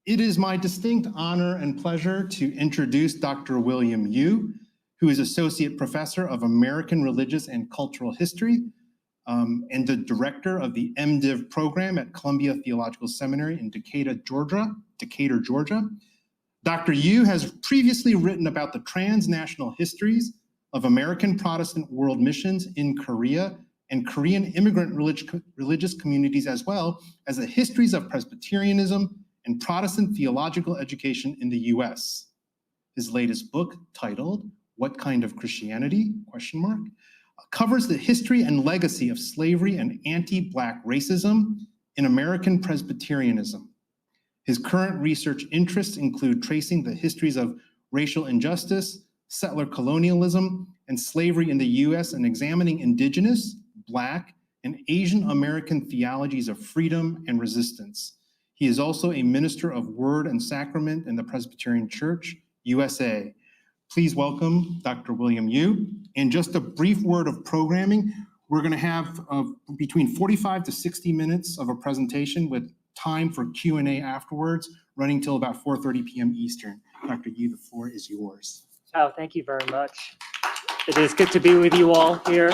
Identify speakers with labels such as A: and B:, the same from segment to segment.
A: It is my distinct honor and pleasure to introduce Dr. William Yu, who is Associate Professor of American Religious and Cultural History and the Director of the MDiv program at Columbia Theological Seminary in Decatur, Georgia. Dr. Yu has previously written about the transnational histories of American Protestant world missions in Korea and Korean immigrant religious communities, as well as the histories of Presbyterianism and Protestant theological education in the U.S. His latest book, titled "What Kind of Christianity?" covers the history and legacy of slavery and anti-Black racism in American Presbyterianism. His current research interests include tracing the histories of racial injustice, settler colonialism, and slavery in the U.S. and examining Indigenous, Black, and Asian American theologies of freedom and resistance. He is also a minister of Word and Sacrament in the Presbyterian Church, U.S.A. Please welcome Dr. William Yu. And just a brief word of programming, we're going to have between 45 to 60 minutes of a presentation with time for Q&A afterwards, running till about 4:30 p.m. Eastern. Dr. Yu, the floor is yours.
B: Oh, thank you very much. It is good to be with you all here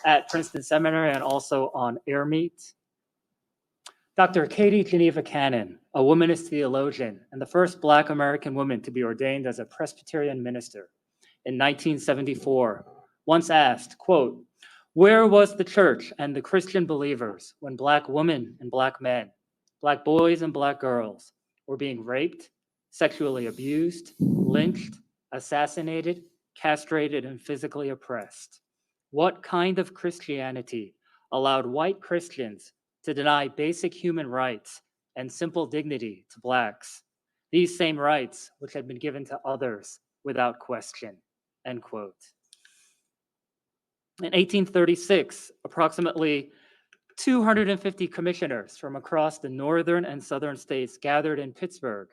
B: at Princeton Seminary and also on AirMeet. Dr. Katie Geneva Cannon, a womanist theologian and the first Black American woman to be ordained as a Presbyterian minister in 1974, once asked, quote, "Where was the church and the Christian believers when Black women and Black men, Black boys and Black girls were being raped, sexually abused, lynched, assassinated, castrated, and physically oppressed? What kind of Christianity allowed white Christians to deny basic human rights and simple dignity to Blacks, these same rights which had been given to others without question?" End quote. In 1836, approximately 250 commissioners from across the northern and southern states gathered in Pittsburgh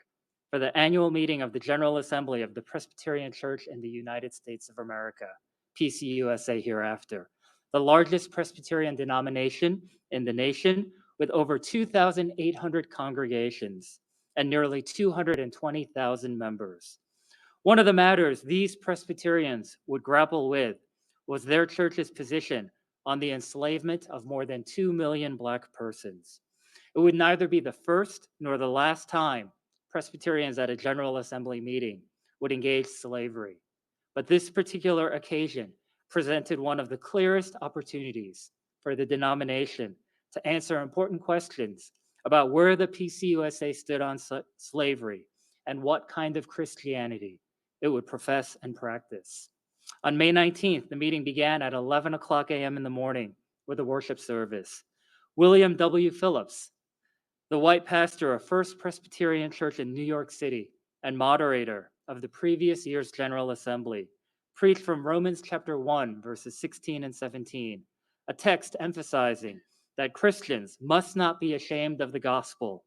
B: for the annual meeting of the General Assembly of the Presbyterian Church in the United States of America, PCUSA hereafter, the largest Presbyterian denomination in the nation with over 2,800 congregations and nearly 220,000 members. One of the matters these Presbyterians would grapple with was their church's position on the enslavement of more than 2 million Black persons. It would neither be the first nor the last time Presbyterians at a General Assembly meeting would engage slavery, but this particular occasion presented one of the clearest opportunities for the denomination to answer important questions about where the PCUSA stood on slavery and what kind of Christianity it would profess and practice. On May 19th, the meeting began at 11 o'clock a.m. in the morning with a worship service. William W. Phillips, the white pastor of First Presbyterian Church in New York City and moderator of the previous year's General Assembly, preached from Romans chapter 1, verses 16 and 17, a text emphasizing that Christians must not be ashamed of the gospel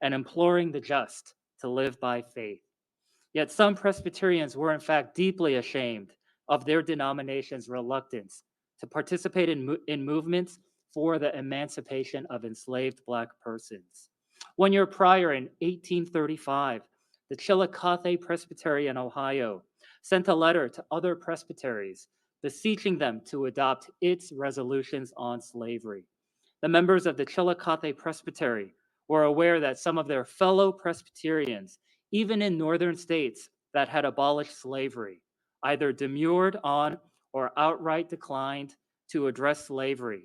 B: and imploring the just to live by faith. Yet some Presbyterians were in fact deeply ashamed of their denomination's reluctance to participate in movements for the emancipation of enslaved Black persons. 1 year prior, in 1835, the Chillicothe Presbytery in Ohio sent a letter to other presbyteries beseeching them to adopt its resolutions on slavery. The members of the Chillicothe Presbytery were aware that some of their fellow Presbyterians, even in northern states that had abolished slavery, either demurred on or outright declined to address slavery,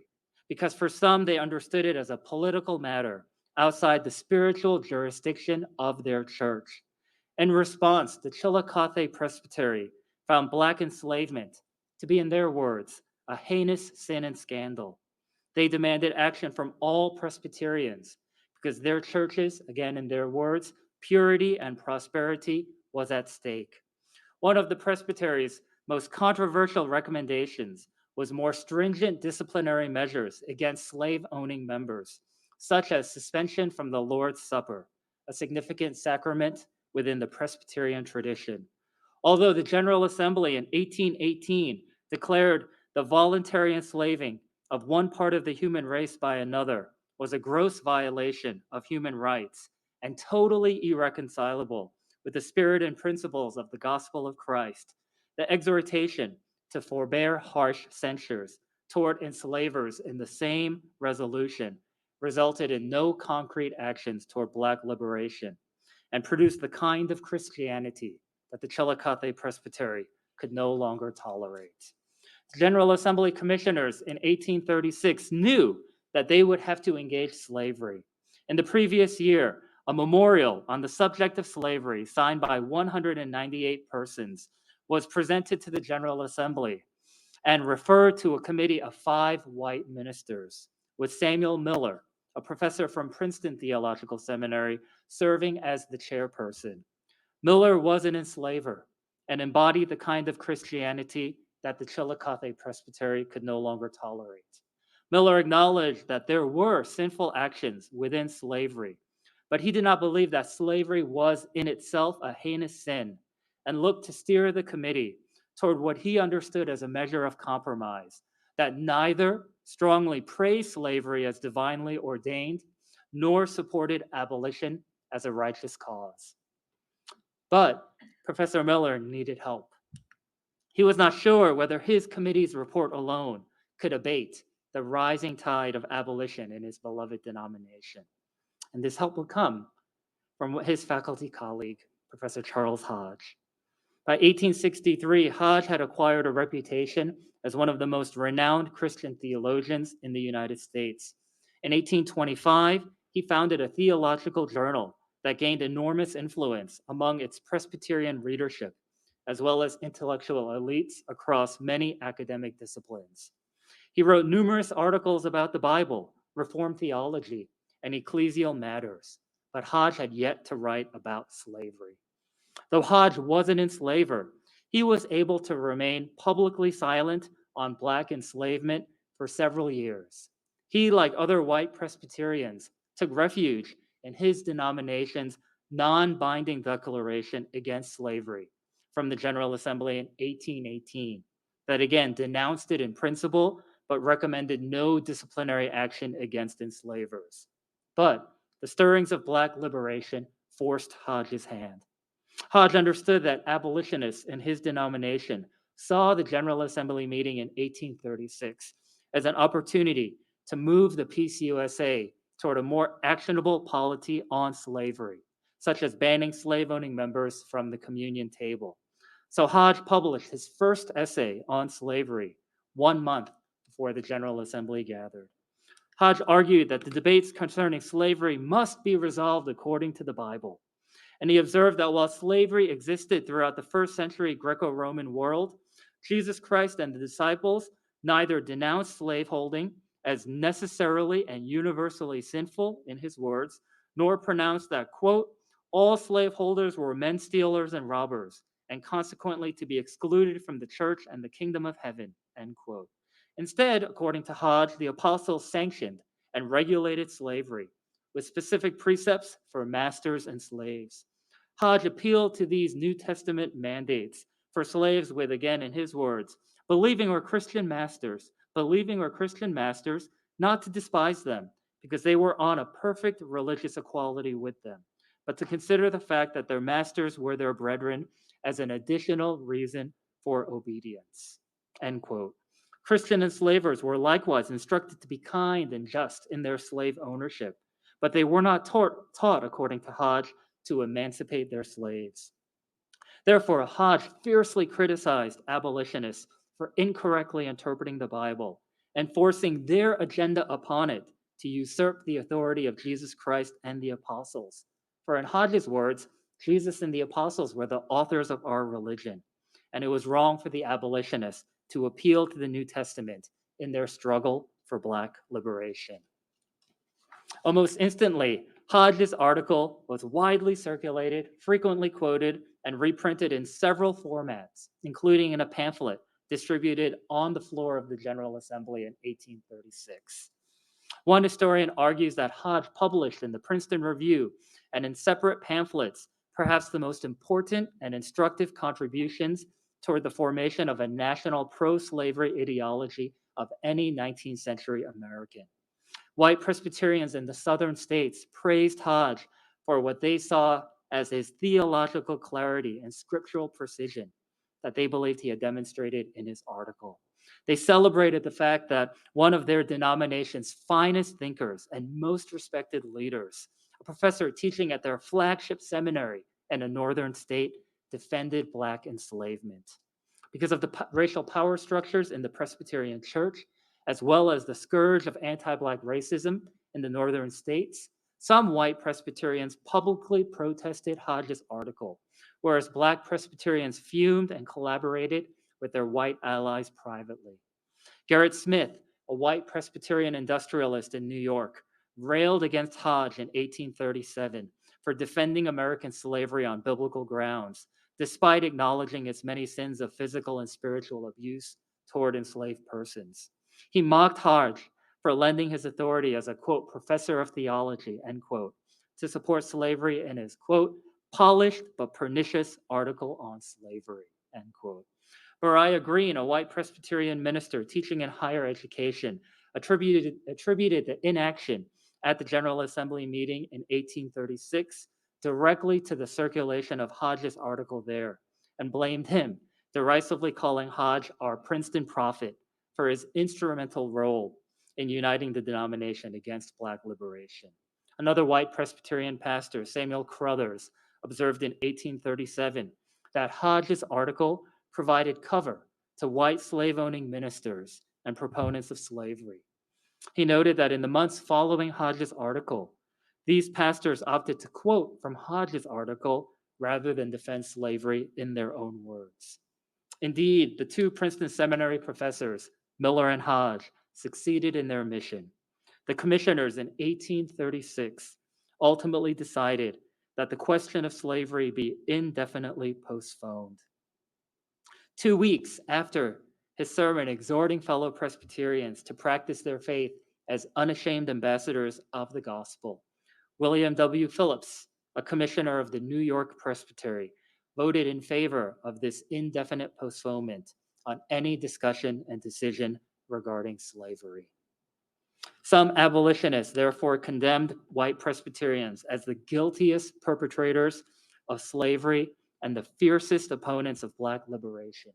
B: because for some they understood it as a political matter outside the spiritual jurisdiction of their church. In response, the Chillicothe Presbytery found Black enslavement to be, in their words, a heinous sin and scandal. They demanded action from all Presbyterians because their churches, again in their words, purity and prosperity was at stake. One of the presbytery's most controversial recommendations was more stringent disciplinary measures against slave-owning members, such as suspension from the Lord's Supper, a significant sacrament within the Presbyterian tradition. Although the General Assembly in 1818 declared the voluntary enslaving of one part of the human race by another was a gross violation of human rights and totally irreconcilable with the spirit and principles of the gospel of Christ. The exhortation to forbear harsh censures toward enslavers in the same resolution resulted in no concrete actions toward Black liberation and produced the kind of Christianity that the Chillicothe Presbytery could no longer tolerate. General Assembly commissioners in 1836 knew that they would have to engage slavery. In the previous year, a memorial on the subject of slavery, signed by 198 persons, was presented to the General Assembly and referred to a committee of 5 white ministers, with Samuel Miller, a professor from Princeton Theological Seminary, serving as the chairperson. Miller was an enslaver and embodied the kind of Christianity that the Chillicothe Presbytery could no longer tolerate. Miller acknowledged that there were sinful actions within slavery, but he did not believe that slavery was in itself a heinous sin and looked to steer the committee toward what he understood as a measure of compromise, that neither strongly praised slavery as divinely ordained nor supported abolition as a righteous cause. But Professor Miller needed help. He was not sure whether his committee's report alone could abate the rising tide of abolition in his beloved denomination. And this help would come from his faculty colleague, Professor Charles Hodge. By 1863, Hodge had acquired a reputation as one of the most renowned Christian theologians in the United States. In 1825, he founded a theological journal that gained enormous influence among its Presbyterian readership, as well as intellectual elites across many academic disciplines. He wrote numerous articles about the Bible, Reformed theology, and ecclesial matters, but Hodge had yet to write about slavery. Though Hodge was an enslaver, he was able to remain publicly silent on Black enslavement for several years. He, like other white Presbyterians, took refuge in his denomination's non-binding declaration against slavery from the General Assembly in 1818, that again denounced it in principle, but recommended no disciplinary action against enslavers. But the stirrings of Black liberation forced Hodge's hand. Hodge understood that abolitionists in his denomination saw the General Assembly meeting in 1836 as an opportunity to move the Peace U.S.A. toward a more actionable polity on slavery, such as banning slave-owning members from the communion table. So Hodge published his first essay on slavery 1 month before the General Assembly gathered. Hodge argued that the debates concerning slavery must be resolved according to the Bible. And he observed that while slavery existed throughout the first century Greco-Roman world, Jesus Christ and the disciples neither denounced slaveholding as necessarily and universally sinful, in his words, nor pronounced that, quote, all slaveholders were men stealers and robbers, and consequently to be excluded from the church and the kingdom of heaven, end quote. Instead, according to Hodge, the apostles sanctioned and regulated slavery with specific precepts for masters and slaves. Hodge appealed to these New Testament mandates for slaves with, again, in his words, believing or Christian masters, not to despise them because they were on a perfect religious equality with them, but to consider the fact that their masters were their brethren as an additional reason for obedience, end quote. Christian enslavers were likewise instructed to be kind and just in their slave ownership, but they were not taught, according to Hodge, to emancipate their slaves. Therefore, Hodge fiercely criticized abolitionists for incorrectly interpreting the Bible and forcing their agenda upon it to usurp the authority of Jesus Christ and the apostles. For in Hodge's words, Jesus and the apostles were the authors of our religion, and it was wrong for the abolitionists to appeal to the New Testament in their struggle for Black liberation. Almost instantly, Hodge's article was widely circulated, frequently quoted, and reprinted in several formats, including in a pamphlet distributed on the floor of the General Assembly in 1836. One historian argues that Hodge published in the Princeton Review and in separate pamphlets perhaps the most important and instructive contributions toward the formation of a national pro-slavery ideology of any 19th century American. White Presbyterians in the southern states praised Hodge for what they saw as his theological clarity and scriptural precision that they believed he had demonstrated in his article. They celebrated the fact that one of their denomination's finest thinkers and most respected leaders, a professor teaching at their flagship seminary in a northern state, defended Black enslavement. Because of the racial power structures in the Presbyterian Church, as well as the scourge of anti-Black racism in the northern states, some white Presbyterians publicly protested Hodge's article, whereas Black Presbyterians fumed and collaborated with their white allies privately. Gerrit Smith, a white Presbyterian industrialist in New York, railed against Hodge in 1837 for defending American slavery on biblical grounds, despite acknowledging its many sins of physical and spiritual abuse toward enslaved persons. He mocked Hodge for lending his authority as a, quote, professor of theology, end quote, to support slavery in his, quote, polished but pernicious article on slavery, end quote. Beriah Green, a white Presbyterian minister teaching in higher education, attributed the inaction at the General Assembly meeting in 1836 directly to the circulation of Hodge's article there, and blamed him, derisively calling Hodge our Princeton prophet for his instrumental role in uniting the denomination against Black liberation. Another white Presbyterian pastor, Samuel Crothers, observed in 1837 that Hodge's article provided cover to white slave-owning ministers and proponents of slavery. He noted that in the months following Hodge's article, these pastors opted to quote from Hodge's article rather than defend slavery in their own words. Indeed, the two Princeton Seminary professors, Miller and Hodge, succeeded in their mission. The commissioners in 1836 ultimately decided that the question of slavery be indefinitely postponed. 2 weeks after his sermon exhorting fellow Presbyterians to practice their faith as unashamed ambassadors of the gospel, William W. Phillips, a commissioner of the New York Presbytery, voted in favor of this indefinite postponement on any discussion and decision regarding slavery. Some abolitionists therefore condemned white Presbyterians as the guiltiest perpetrators of slavery and the fiercest opponents of Black liberation.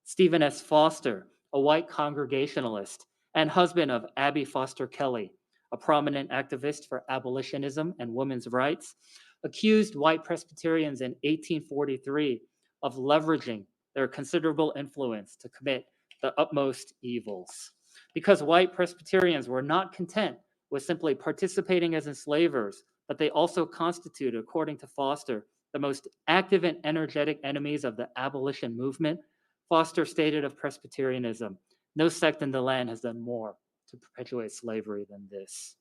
B: Stephen S. Foster, a white Congregationalist and husband of Abby Foster Kelly, a prominent activist for abolitionism and women's rights, accused white Presbyterians in 1843 of leveraging their considerable influence to commit the utmost evils. Because white Presbyterians were not content with simply participating as enslavers, but they also constituted, according to Foster, the most active and energetic enemies of the abolition movement, Foster stated of Presbyterianism, no sect in the land has done more to perpetuate slavery than this.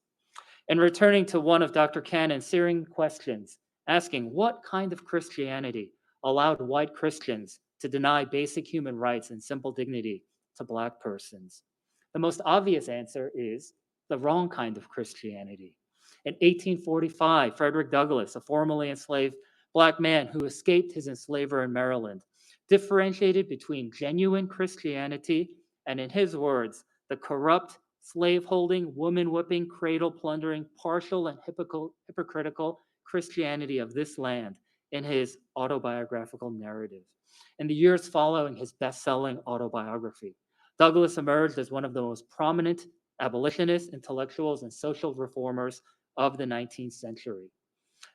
B: In returning to one of Dr. Cannon's searing questions, asking what kind of Christianity allowed white Christians to deny basic human rights and simple dignity to Black persons, the most obvious answer is the wrong kind of Christianity. In 1845, Frederick Douglass, a formerly enslaved Black man who escaped his enslaver in Maryland, differentiated between genuine Christianity and, in his words, the corrupt, slave-holding, woman-whipping, cradle-plundering, partial and hypocritical Christianity of this land in his autobiographical narrative. In the years following his best-selling autobiography, Douglass emerged as one of the most prominent abolitionist intellectuals and social reformers of the 19th century.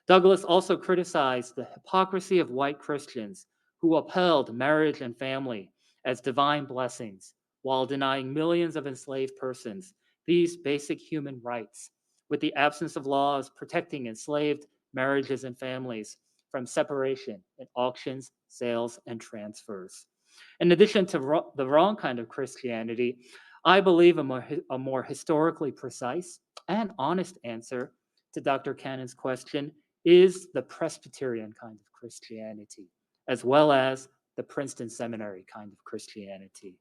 B: Douglass also criticized the hypocrisy of white Christians who upheld marriage and family as divine blessings while denying millions of enslaved persons these basic human rights, with the absence of laws protecting enslaved marriages and families from separation in auctions, sales, and transfers. In addition to the wrong kind of Christianity, I believe a more historically precise and honest answer to Dr. Cannon's question is the Presbyterian kind of Christianity, as well as the Princeton Seminary kind of Christianity.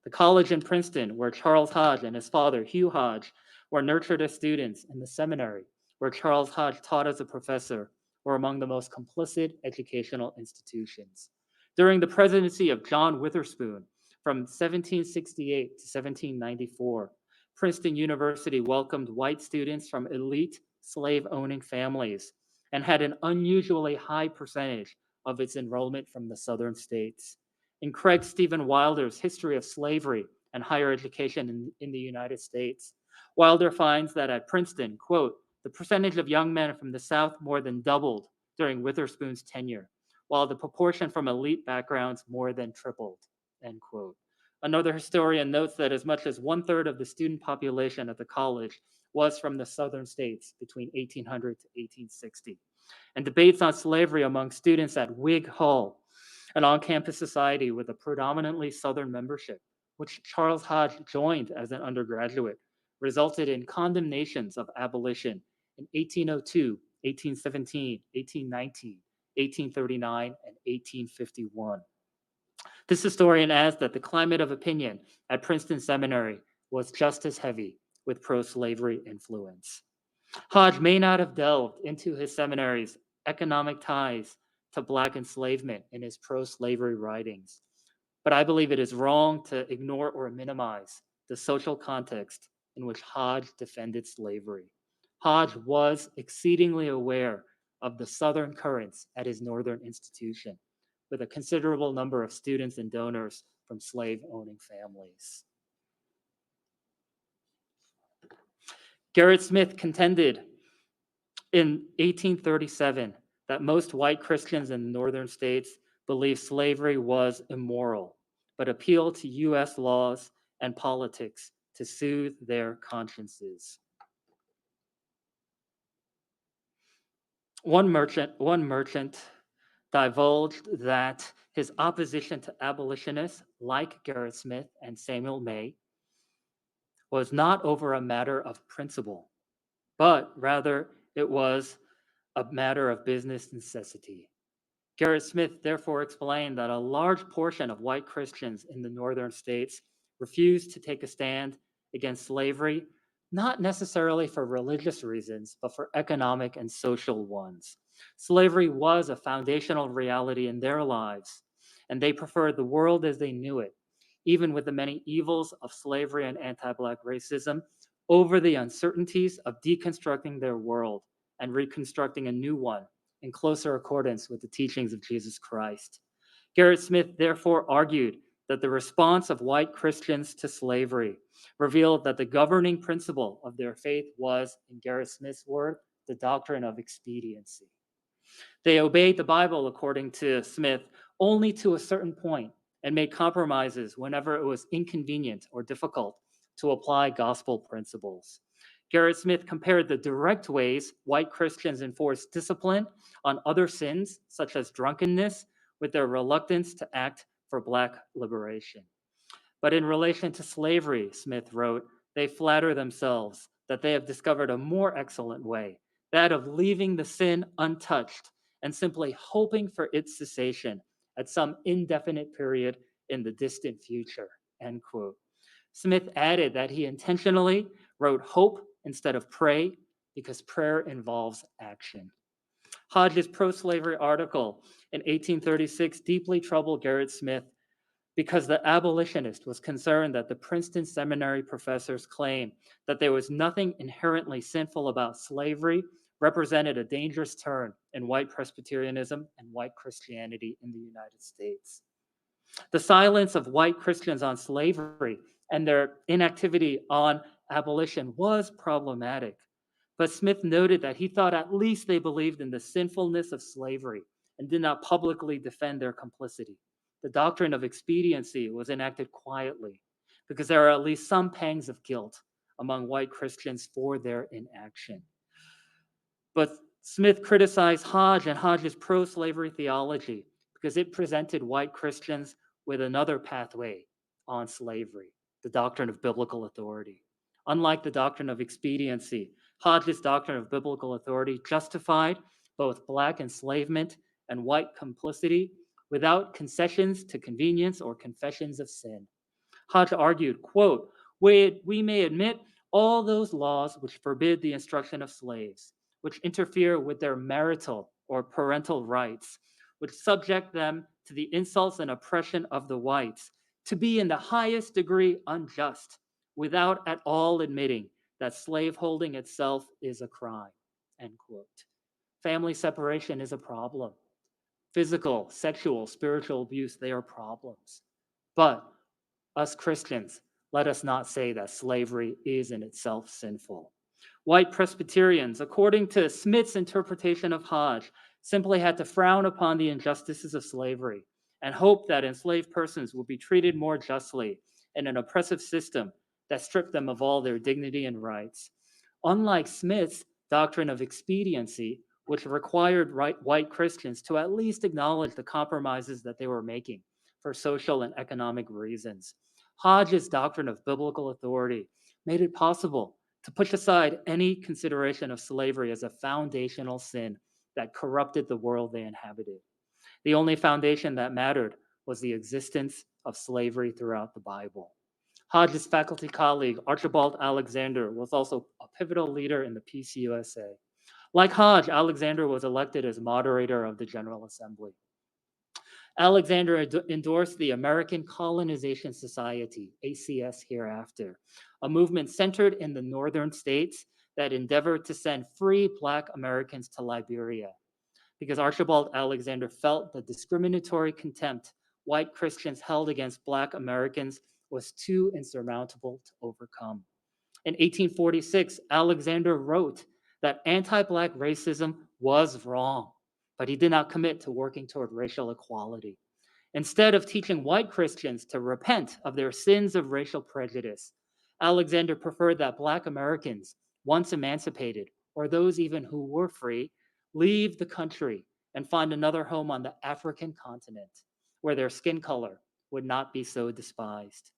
B: The college in Princeton, where Charles Hodge and his father, Hugh Hodge, were nurtured as students, and the seminary, where Charles Hodge taught as a professor, were among the most complicit educational institutions. During the presidency of John Witherspoon from 1768 to 1794, Princeton University welcomed white students from elite slave-owning families and had an unusually high percentage of its enrollment from the southern states. In Craig Stephen Wilder's History of Slavery and Higher Education in the United States, Wilder finds that at Princeton, quote, the percentage of young men from the South more than doubled during Witherspoon's tenure, while the proportion from elite backgrounds more than tripled, end quote. Another historian notes that as much as 1/3 of the student population at the college was from the southern states between 1800 to 1860. And debates on slavery among students at Whig Hall, an on-campus society with a predominantly southern membership, which Charles Hodge joined as an undergraduate, resulted in condemnations of abolition in 1802, 1817, 1819, 1839, and 1851. This historian adds that the climate of opinion at Princeton Seminary was just as heavy with pro-slavery influence. Hodge may not have delved into his seminary's economic ties to Black enslavement in his pro-slavery writings, but I believe it is wrong to ignore or minimize the social context in which Hodge defended slavery. Hodge was exceedingly aware of the Southern currents at his Northern institution, with a considerable number of students and donors from slave-owning families. Gerrit Smith contended in 1837 that most white Christians in the northern states believed slavery was immoral, but appealed to U.S. laws and politics to soothe their consciences. One merchant divulged that his opposition to abolitionists like Gerrit Smith and Samuel May was not over a matter of principle, but rather it was a matter of business necessity. Gerrit Smith therefore explained that a large portion of white Christians in the northern states refused to take a stand against slavery, not necessarily for religious reasons, but for economic and social ones. Slavery was a foundational reality in their lives, and they preferred the world as they knew it, even with the many evils of slavery and anti-Black racism, over the uncertainties of deconstructing their world and reconstructing a new one in closer accordance with the teachings of Jesus Christ. Gerrit Smith therefore argued that the response of white Christians to slavery revealed that the governing principle of their faith was, in Gerrit Smith's word, the doctrine of expediency. They obeyed the Bible, according to Smith, only to a certain point and made compromises whenever it was inconvenient or difficult to apply gospel principles. Gerrit Smith compared the direct ways white Christians enforce discipline on other sins, such as drunkenness, with their reluctance to act for Black liberation. But in relation to slavery, Smith wrote, they flatter themselves that they have discovered a more excellent way, that of leaving the sin untouched and simply hoping for its cessation at some indefinite period in the distant future, end quote. Smith added that he intentionally wrote hope instead of pray because prayer involves action. Hodge's pro-slavery article in 1836 deeply troubled Gerrit Smith because the abolitionist was concerned that the Princeton Seminary professor's claim that there was nothing inherently sinful about slavery represented a dangerous turn in white Presbyterianism and white Christianity in the United States. The silence of white Christians on slavery and their inactivity on abolition was problematic. But Smith noted that he thought at least they believed in the sinfulness of slavery and did not publicly defend their complicity. The doctrine of expediency was enacted quietly because there are at least some pangs of guilt among white Christians for their inaction. But Smith criticized Hodge and Hodge's pro-slavery theology because it presented white Christians with another pathway on slavery, the doctrine of biblical authority. Unlike the doctrine of expediency, Hodge's doctrine of biblical authority justified both Black enslavement and white complicity without concessions to convenience or confessions of sin. Hodge argued, quote, we may admit all those laws which forbid the instruction of slaves, which interfere with their marital or parental rights, which subject them to the insults and oppression of the whites, to be in the highest degree unjust, without at all admitting that slaveholding itself is a crime, end quote. Family separation is a problem. Physical, sexual, spiritual abuse, they are problems. But us Christians, let us not say that slavery is in itself sinful. White Presbyterians, according to Smith's interpretation of Hodge, simply had to frown upon the injustices of slavery and hope that enslaved persons would be treated more justly in an oppressive system that stripped them of all their dignity and rights. Unlike Smith's doctrine of expediency, which required white Christians to at least acknowledge the compromises that they were making for social and economic reasons, Hodge's doctrine of biblical authority made it possible to push aside any consideration of slavery as a foundational sin that corrupted the world they inhabited. The only foundation that mattered was the existence of slavery throughout the Bible. Hodge's faculty colleague, Archibald Alexander, was also a pivotal leader in the Peace U.S.A. Like Hodge, Alexander was elected as moderator of the General Assembly. Alexander endorsed the American Colonization Society, ACS hereafter, a movement centered in the northern states that endeavored to send free Black Americans to Liberia, because Archibald Alexander felt the discriminatory contempt white Christians held against Black Americans was too insurmountable to overcome. In 1846, Alexander wrote that anti-Black racism was wrong, but he did not commit to working toward racial equality. Instead of teaching white Christians to repent of their sins of racial prejudice, Alexander preferred that Black Americans, once emancipated, or those even who were free, leave the country and find another home on the African continent, where their skin color would not be so despised.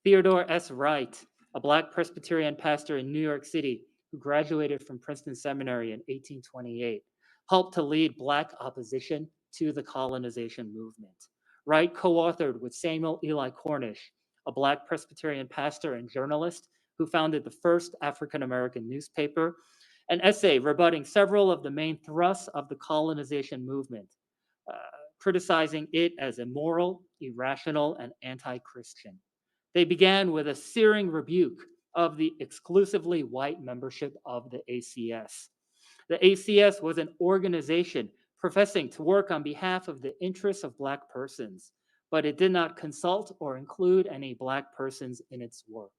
B: Theodore S. Wright, a Black Presbyterian pastor in New York City who graduated from Princeton Seminary in 1828, helped to lead Black opposition to the colonization movement. Wright co-authored with Samuel Eli Cornish, a Black Presbyterian pastor and journalist who founded the first African-American newspaper, an essay rebutting several of the main thrusts of the colonization movement, criticizing it as immoral, irrational, and anti-Christian. They began with a searing rebuke of the exclusively white membership of the ACS. The ACS was an organization professing to work on behalf of the interests of Black persons, but it did not consult or include any Black persons in its work.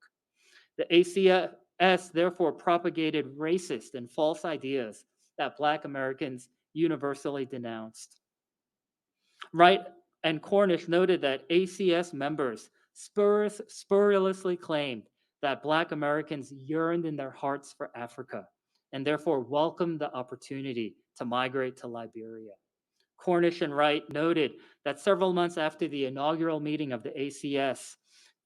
B: The ACS therefore propagated racist and false ideas that Black Americans universally denounced. Wright and Cornish noted that ACS members spuriously claimed that Black Americans yearned in their hearts for Africa and therefore welcomed the opportunity to migrate to Liberia. Cornish and Wright noted that several months after the inaugural meeting of the ACS,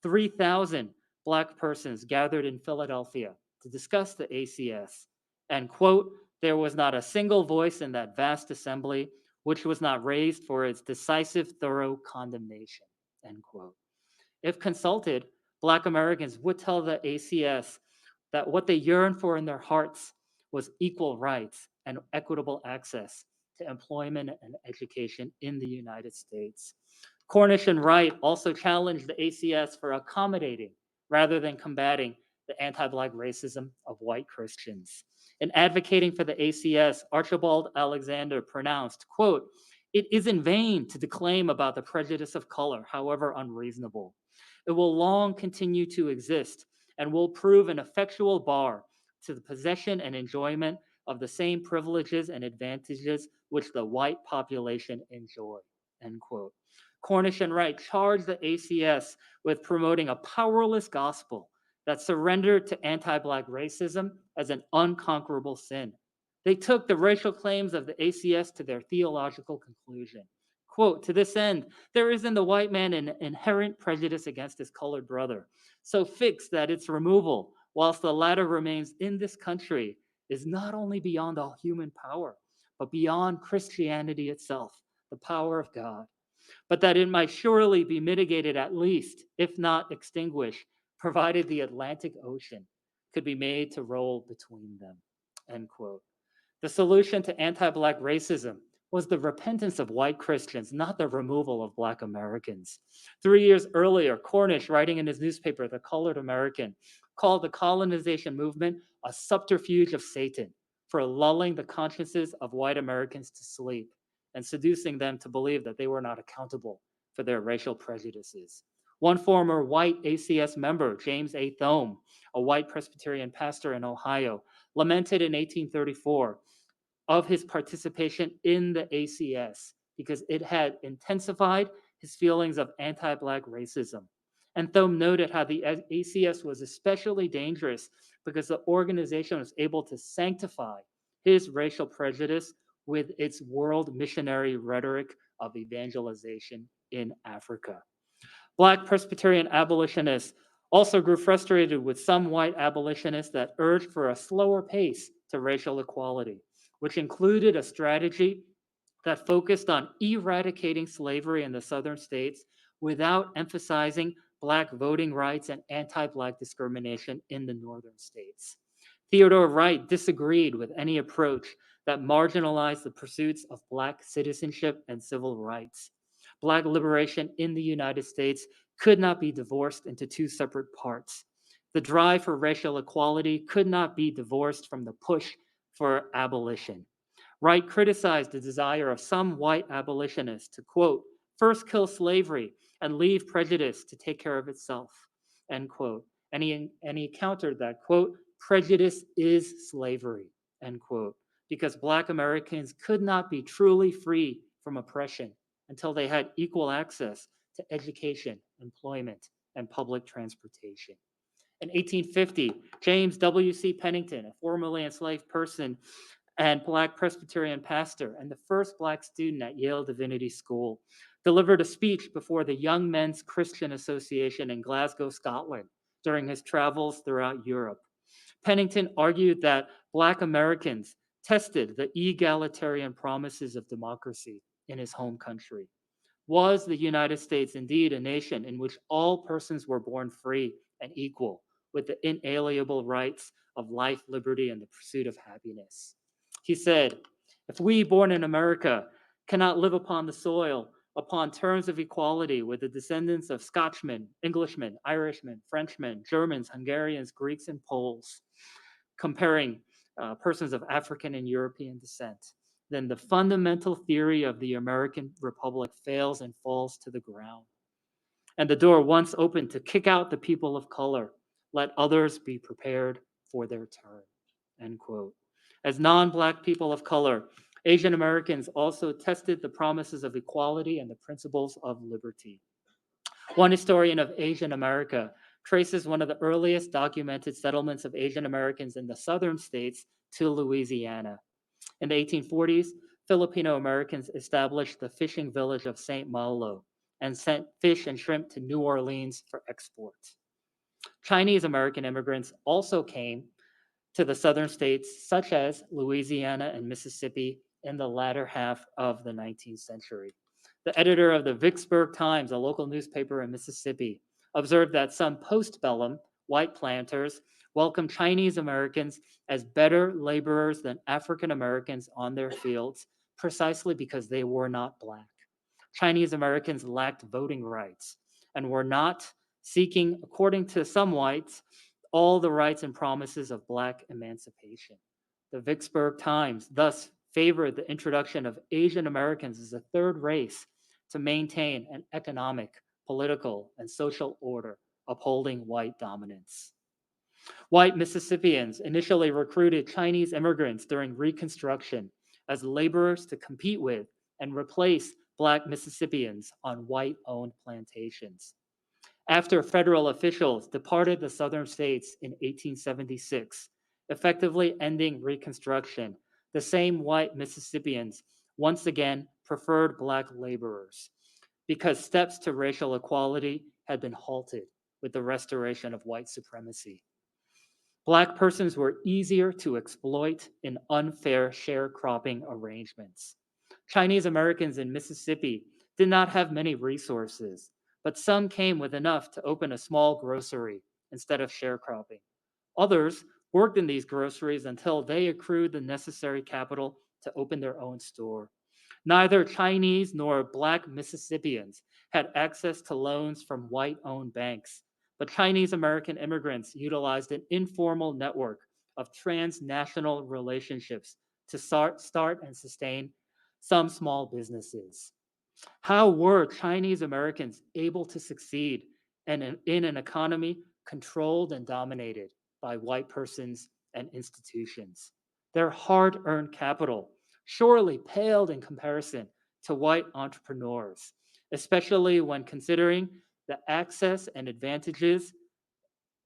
B: 3,000 Black persons gathered in Philadelphia to discuss the ACS, and, quote, there was not a single voice in that vast assembly which was not raised for its decisive, thorough condemnation, end quote. If consulted, Black Americans would tell the ACS that what they yearned for in their hearts was equal rights and equitable access to employment and education in the United States. Cornish and Wright also challenged the ACS for accommodating rather than combating the anti-Black racism of white Christians. In advocating for the ACS, Archibald Alexander pronounced, quote, it is in vain to declaim about the prejudice of color, however unreasonable. It will long continue to exist and will prove an effectual bar to the possession and enjoyment of the same privileges and advantages which the white population enjoy, end quote. Cornish and Wright charged the ACS with promoting a powerless gospel that surrendered to anti-Black racism as an unconquerable sin. They took the racial claims of the ACS to their theological conclusion. Quote, to this end, there is in the white man an inherent prejudice against his colored brother, so fixed that its removal, whilst the latter remains in this country, is not only beyond all human power, but beyond Christianity itself, the power of God, but that it might surely be mitigated at least, if not extinguished, provided the Atlantic Ocean could be made to roll between them, end quote. The solution to anti-Black racism was the repentance of white Christians, not the removal of Black Americans. 3 years earlier, Cornish, writing in his newspaper, The Colored American, called the colonization movement a subterfuge of Satan, for lulling the consciences of white Americans to sleep and seducing them to believe that they were not accountable for their racial prejudices. One former white ACS member, James A. Thome, a white Presbyterian pastor in Ohio, lamented in 1834 of his participation in the ACS because it had intensified his feelings of anti-Black racism. And Thome noted how the ACS was especially dangerous because the organization was able to sanctify his racial prejudice with its world missionary rhetoric of evangelization in Africa. Black Presbyterian abolitionists also grew frustrated with some white abolitionists that urged for a slower pace to racial equality, which included a strategy that focused on eradicating slavery in the southern states without emphasizing Black voting rights and anti-Black discrimination in the northern states. Theodore Wright disagreed with any approach that marginalized the pursuits of Black citizenship and civil rights. Black liberation in the United States could not be divorced into two separate parts. The drive for racial equality could not be divorced from the push for abolition. Wright criticized the desire of some white abolitionists to, quote, first kill slavery and leave prejudice to take care of itself, end quote. And he countered that, quote, prejudice is slavery, end quote, because Black Americans could not be truly free from oppression until they had equal access to education, employment, and public transportation. In 1850, James W.C. Pennington, a formerly enslaved person and Black Presbyterian pastor and the first Black student at Yale Divinity School, delivered a speech before the Young Men's Christian Association in Glasgow, Scotland, during his travels throughout Europe. Pennington argued that Black Americans tested the egalitarian promises of democracy in his home country. Was the United States indeed a nation in which all persons were born free and equal, with the inalienable rights of life, liberty, and the pursuit of happiness? He said, if we born in America cannot live upon the soil upon terms of equality with the descendants of Scotchmen, Englishmen, Irishmen, Frenchmen, Germans, Hungarians, Greeks, and Poles, comparing persons of African and European descent, then the fundamental theory of the American Republic fails and falls to the ground. And the door once opened to kick out the people of color, let others be prepared for their turn, end quote. As non-Black people of color, Asian Americans also tested the promises of equality and the principles of liberty. One historian of Asian America traces one of the earliest documented settlements of Asian Americans in the southern states to Louisiana. In the 1840s, Filipino Americans established the fishing village of St. Malo and sent fish and shrimp to New Orleans for export. Chinese American immigrants also came to the southern states, such as Louisiana and Mississippi, in the latter half of the 19th century. The editor of the Vicksburg Times, a local newspaper in Mississippi, observed that some postbellum white planters welcomed Chinese Americans as better laborers than African Americans on their fields, precisely because they were not Black. Chinese Americans lacked voting rights and were not seeking, according to some whites, all the rights and promises of Black emancipation. The Vicksburg Times thus favored the introduction of Asian Americans as a third race to maintain an economic, political, and social order upholding white dominance. White Mississippians initially recruited Chinese immigrants during Reconstruction as laborers to compete with and replace Black Mississippians on white-owned plantations. After federal officials departed the southern states in 1876, effectively ending Reconstruction, the same white Mississippians once again preferred Black laborers because steps to racial equality had been halted with the restoration of white supremacy. Black persons were easier to exploit in unfair sharecropping arrangements. Chinese Americans in Mississippi did not have many resources, but some came with enough to open a small grocery instead of sharecropping. Others worked in these groceries until they accrued the necessary capital to open their own store. Neither Chinese nor Black Mississippians had access to loans from white-owned banks, but Chinese American immigrants utilized an informal network of transnational relationships to start and sustain some small businesses. How were Chinese Americans able to succeed in an economy controlled and dominated by white persons and institutions? Their hard earned capital surely paled in comparison to white entrepreneurs, especially when considering the access and advantages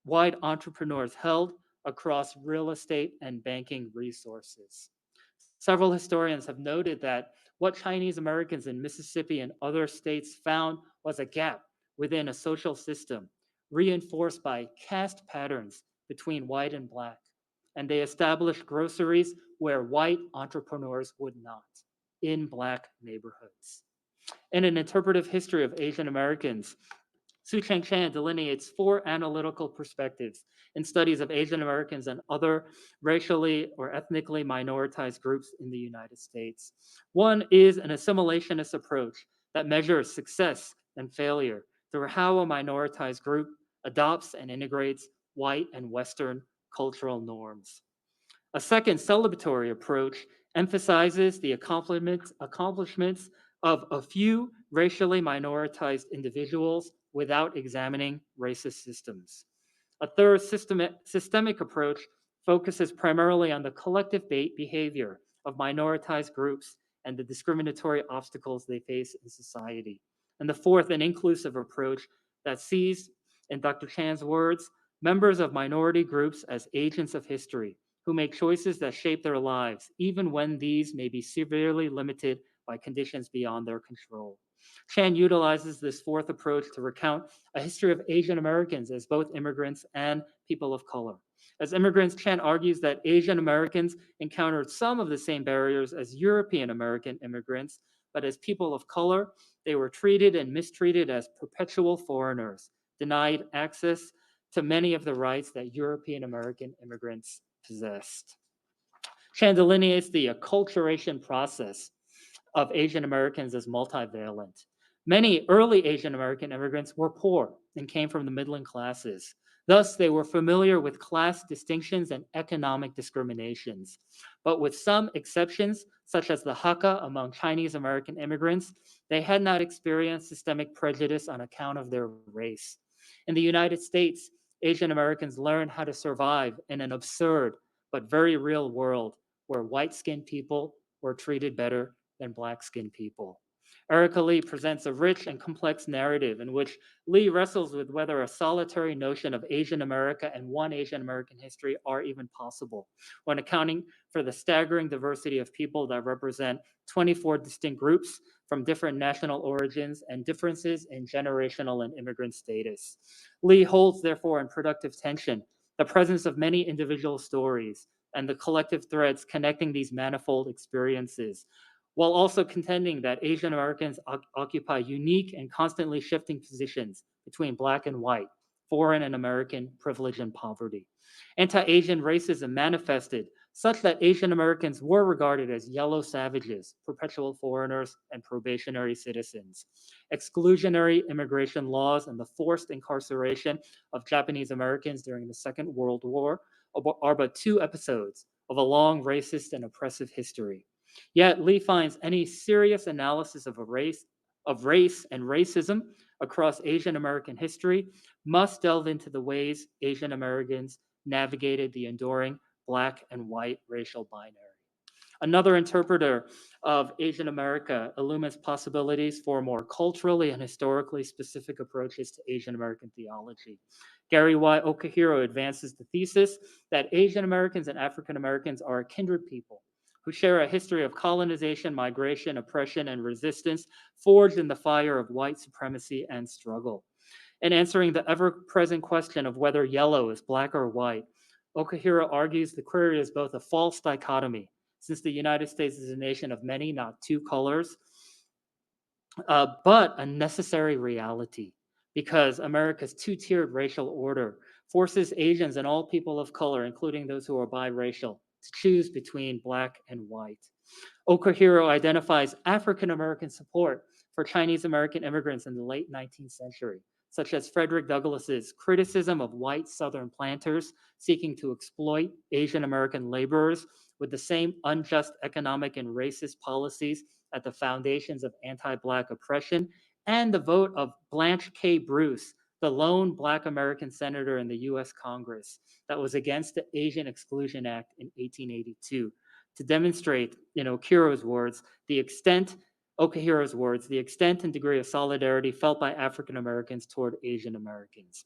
B: white entrepreneurs held across real estate and banking resources. Several historians have noted that what Chinese Americans in Mississippi and other states found was a gap within a social system reinforced by caste patterns between white and black. And they established groceries where white entrepreneurs would not, in black neighborhoods. In an interpretive history of Asian Americans, Su Cheng Chan delineates four analytical perspectives in studies of Asian Americans and other racially or ethnically minoritized groups in the United States. One is an assimilationist approach that measures success and failure through how a minoritized group adopts and integrates white and Western cultural norms. A second celebratory approach emphasizes the accomplishments of a few racially minoritized individuals without examining racist systems. A third systemic approach focuses primarily on the collective behavior of minoritized groups and the discriminatory obstacles they face in society. And the fourth, an inclusive approach that sees, in Dr. Chan's words, members of minority groups as agents of history who make choices that shape their lives, even when these may be severely limited by conditions beyond their control. Chan utilizes this fourth approach to recount a history of Asian Americans as both immigrants and people of color. As immigrants, Chan argues that Asian Americans encountered some of the same barriers as European American immigrants, but as people of color, they were treated and mistreated as perpetual foreigners, denied access to many of the rights that European American immigrants possessed. Chan delineates the acculturation process of Asian Americans as multivalent. Many early Asian American immigrants were poor and came from the middling classes. Thus, they were familiar with class distinctions and economic discriminations. But with some exceptions, such as the Hakka among Chinese American immigrants, they had not experienced systemic prejudice on account of their race. In the United States, Asian Americans learned how to survive in an absurd but very real world where white-skinned people were treated better than black-skinned people. Erica Lee presents a rich and complex narrative in which Lee wrestles with whether a solitary notion of Asian America and one Asian American history are even possible, when accounting for the staggering diversity of people that represent 24 distinct groups from different national origins and differences in generational and immigrant status. Lee holds, therefore, in productive tension the presence of many individual stories and the collective threads connecting these manifold experiences, while also contending that Asian Americans occupy unique and constantly shifting positions between Black and white, foreign and American, privilege and poverty. Anti-Asian racism manifested such that Asian Americans were regarded as yellow savages, perpetual foreigners, and probationary citizens. Exclusionary immigration laws and the forced incarceration of Japanese Americans during the Second World War are but two episodes of a long racist and oppressive history. Yet Lee finds any serious analysis of race and racism across Asian American history must delve into the ways Asian Americans navigated the enduring Black and white racial binary. Another interpreter of Asian America illumines possibilities for more culturally and historically specific approaches to Asian American theology. Gary Y. Okahiro advances the thesis that Asian Americans and African Americans are a kindred people who share a history of colonization, migration, oppression, and resistance forged in the fire of white supremacy and struggle. In answering the ever-present question of whether yellow is black or white, Okahiro argues the query is both a false dichotomy, since the United States is a nation of many, not two colors, but a necessary reality, because America's two-tiered racial order forces Asians and all people of color, including those who are biracial, to choose between black and white. Okahiro identifies African American support for Chinese American immigrants in the late 19th century, such as Frederick Douglass's criticism of white Southern planters seeking to exploit Asian American laborers with the same unjust economic and racist policies at the foundations of anti-Black oppression, and the vote of Blanche K. Bruce, the lone Black American senator in the U.S. Congress that was against the Asian Exclusion Act in 1882, to demonstrate, in Okahiro's words, the extent and degree of solidarity felt by African Americans toward Asian Americans.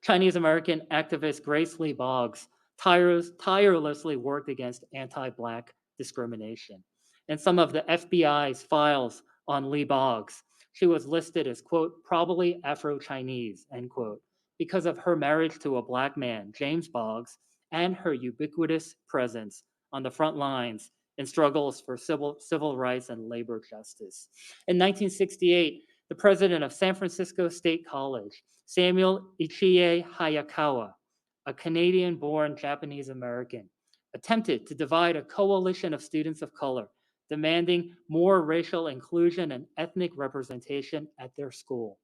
B: Chinese American activist Grace Lee Boggs tirelessly worked against anti-Black discrimination. In some of the FBI's files on Lee Boggs, she was listed as, quote, probably Afro-Chinese, end quote, because of her marriage to a Black man, James Boggs, and her ubiquitous presence on the front lines in struggles for civil rights and labor justice. In 1968, the president of San Francisco State College, Samuel Ichie Hayakawa, a Canadian-born Japanese American, attempted to divide a coalition of students of color, demanding more racial inclusion and ethnic representation at their school.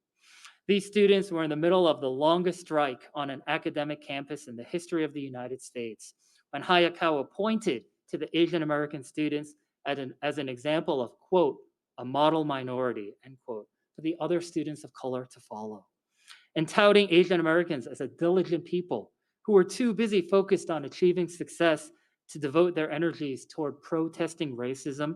B: These students were in the middle of the longest strike on an academic campus in the history of the United States, when Hayakawa pointed to the Asian American students as an example of, quote, a model minority, end quote, for the other students of color to follow. And touting Asian Americans as a diligent people who were too busy focused on achieving success to devote their energies toward protesting racism,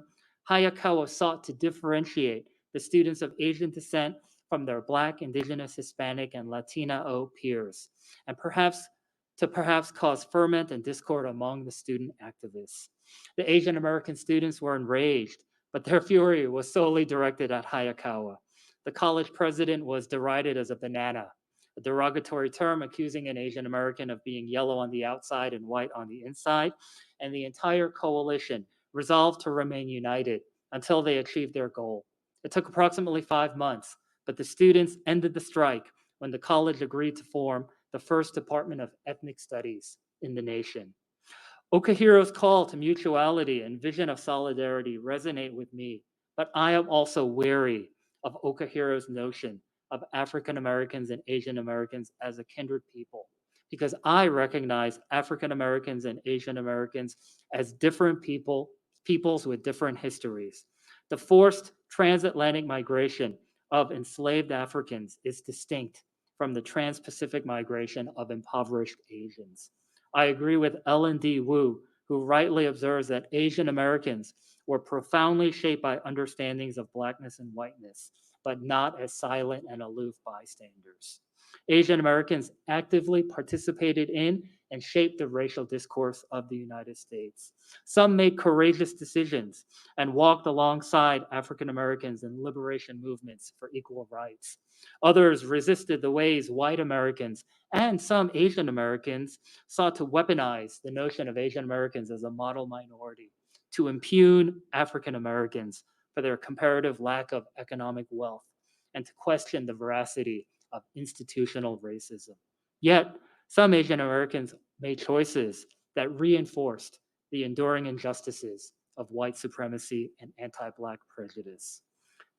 B: Hayakawa sought to differentiate the students of Asian descent from their Black, Indigenous, Hispanic, and Latino peers, and perhaps cause ferment and discord among the student activists. The Asian American students were enraged, but their fury was solely directed at Hayakawa. The college president was derided as a banana, a derogatory term accusing an Asian American of being yellow on the outside and white on the inside, and the entire coalition resolved to remain united until they achieved their goal. It took approximately 5 months, but the students ended the strike when the college agreed to form the first Department of Ethnic Studies in the nation. Okahiro's call to mutuality and vision of solidarity resonate with me, but I am also wary of Okahiro's notion of African Americans and Asian Americans as a kindred people, because I recognize African Americans and Asian Americans as different peoples with different histories. The forced transatlantic migration of enslaved Africans is distinct from the trans-Pacific migration of impoverished Asians. I agree with Ellen D. Wu, who rightly observes that Asian Americans were profoundly shaped by understandings of Blackness and whiteness, but not as silent and aloof bystanders. Asian Americans actively participated in and shaped the racial discourse of the United States. Some made courageous decisions and walked alongside African Americans in liberation movements for equal rights. Others resisted the ways white Americans and some Asian Americans sought to weaponize the notion of Asian Americans as a model minority, to impugn African Americans for their comparative lack of economic wealth, and to question the veracity of institutional racism. Yet, some Asian Americans made choices that reinforced the enduring injustices of white supremacy and anti-Black prejudice.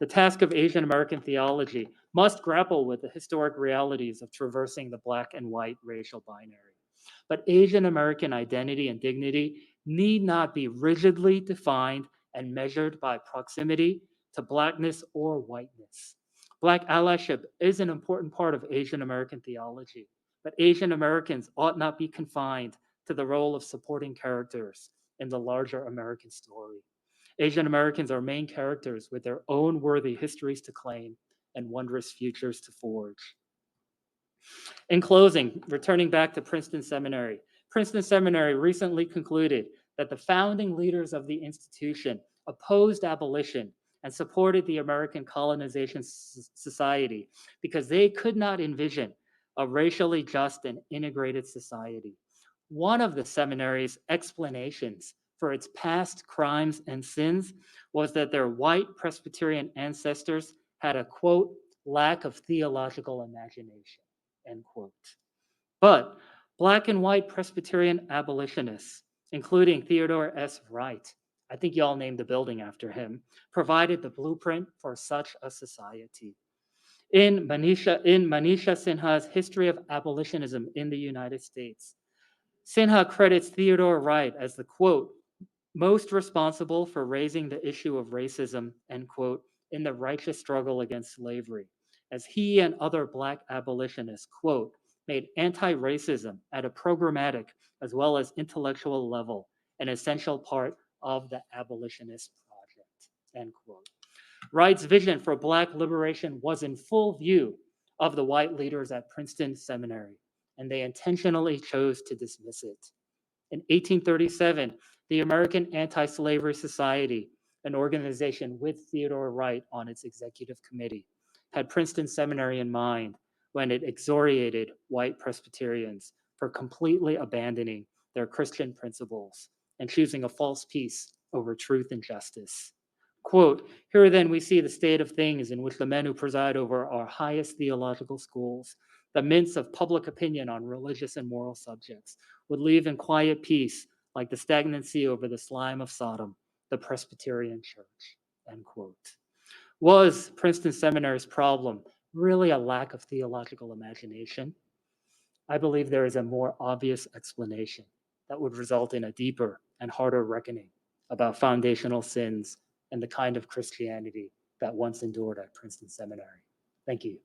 B: The task of Asian American theology must grapple with the historic realities of traversing the Black and white racial binary. But Asian American identity and dignity need not be rigidly defined and measured by proximity to Blackness or whiteness. Black allyship is an important part of Asian American theology, but Asian Americans ought not be confined to the role of supporting characters in the larger American story. Asian Americans are main characters with their own worthy histories to claim and wondrous futures to forge. In closing, returning back to Princeton Seminary recently concluded that the founding leaders of the institution opposed abolition and supported the American Colonization Society because they could not envision a racially just and integrated society. One of the seminary's explanations for its past crimes and sins was that their white Presbyterian ancestors had a, quote, lack of theological imagination, end quote. But Black and white Presbyterian abolitionists, including Theodore S. Wright, I think y'all named the building after him, provided the blueprint for such a society. In Manisha Sinha's History of Abolitionism in the United States, Sinha credits Theodore Wright as the, quote, most responsible for raising the issue of racism, end quote, in the righteous struggle against slavery, as he and other Black abolitionists, quote, made anti-racism at a programmatic as well as intellectual level an essential part of the abolitionist project, end quote. Wright's vision for Black liberation was in full view of the white leaders at Princeton Seminary, and they intentionally chose to dismiss it. In 1837, the American Anti-Slavery Society, an organization with Theodore Wright on its executive committee, had Princeton Seminary in mind when it excoriated white Presbyterians for completely abandoning their Christian principles and choosing a false peace over truth and justice. Quote, here then we see the state of things in which the men who preside over our highest theological schools, the mints of public opinion on religious and moral subjects, would leave in quiet peace like the stagnant sea over the slime of Sodom, the Presbyterian Church, end quote. Was Princeton Seminary's problem really a lack of theological imagination? I believe there is a more obvious explanation that would result in a deeper and harder reckoning about foundational sins and the kind of Christianity that once endured at Princeton Seminary. Thank you.